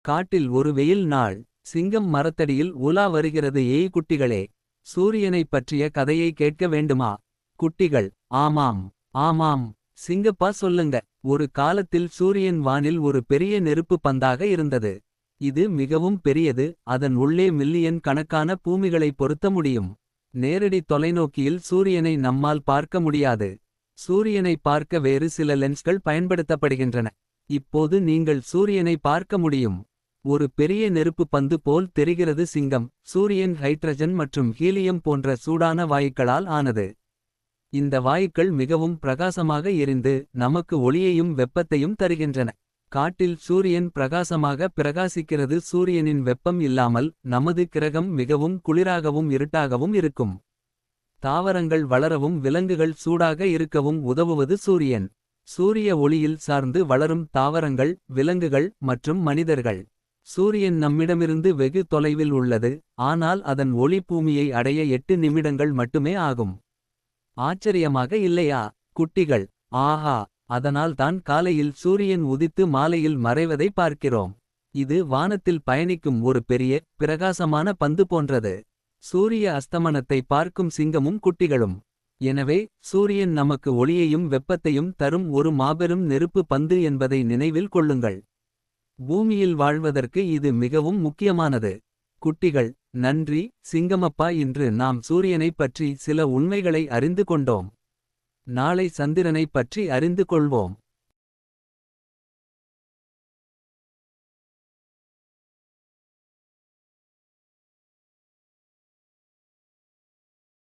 காட்டில் ஒரு வெயில் நாள். சிங்கம் மரத்தடியில் உலா வருகிறது. ஏய் குட்டிகளே, சூரியனைப் பற்றிய கதையை கேட்க வேண்டுமா? குட்டிகள்: ஆமாம், ஆமாம், சிங்கப்பா சொல்லுங்க. ஒரு காலத்தில் சூரியன் வானில் ஒரு பெரிய நெருப்பு பந்தாக இருந்தது. இது மிகவும் பெரியது, அதன் உள்ளே மில்லியன் கணக்கான பூமிகளை பொருத்த முடியும். நேரடி தொலைநோக்கியில் சூரியனை நம்மால் பார்க்க முடியாது. சூரியனை பார்க்க வேறு சில லென்ஸ்கள் பயன்படுத்தப்படுகின்றன. இப்போது நீங்கள் சூரியனை பார்க்க முடியும். ஒரு பெரிய நெருப்பு பந்து போல் தெரிகிறது. சிங்கம்: சூரியன் ஹைட்ரஜன் மற்றும் ஹீலியம் போன்ற சூடான வாயுக்களால் ஆனது. இந்த வாயுக்கள் மிகவும் பிரகாசமாக எரிந்து நமக்கு ஒளியையும் வெப்பத்தையும் தருகின்றன. காட்டில் சூரியன் பிரகாசமாக பிரகாசிக்கிறது. சூரியனின் வெப்பம் இல்லாமல் நமது கிரகம் மிகவும் குளிராகவும் இருட்டாகவும் இருக்கும். தாவரங்கள் வளரவும் விலங்குகள் சூடாக இருக்கவும் உதவுவது சூரியன். சூரிய ஒளியில் சார்ந்து வளரும் தாவரங்கள், விலங்குகள் மற்றும் மனிதர்கள். சூரியன் நம்மிடமிருந்து வெகு தொலைவில் உள்ளது, ஆனால் அதன் ஒளி பூமியை அடைய 8 நிமிடங்கள் மட்டுமே ஆகும். ஆச்சரியமாக இல்லையா குட்டிகள்? ஆஹா, அதனால்தான் காலையில் சூரியன் உதித்து மாலையில் மறைவதை பார்க்கிறோம். இது வானத்தில் பயணிக்கும் ஒரு பெரிய, பிரகாசமான பந்து போன்றது. சூரிய அஸ்தமனத்தை பார்க்கும் சிங்கமும் குட்டிகளும். எனவே சூரியன் நமக்கு ஒளியையும் வெப்பத்தையும் தரும் ஒரு மாபெரும் நெருப்பு பந்து என்பதை நினைவில் கொள்ளுங்கள். பூமியில் வாழ்வதற்கு இது மிகவும் முக்கியமானது. குட்டிகள்: நன்றி சிங்கமப்பா. இன்று நாம் சூரியனைப் பற்றி சில உண்மைகளை அறிந்து கொண்டோம். நாளை சந்திரனைப் பற்றி அறிந்து கொள்வோம்.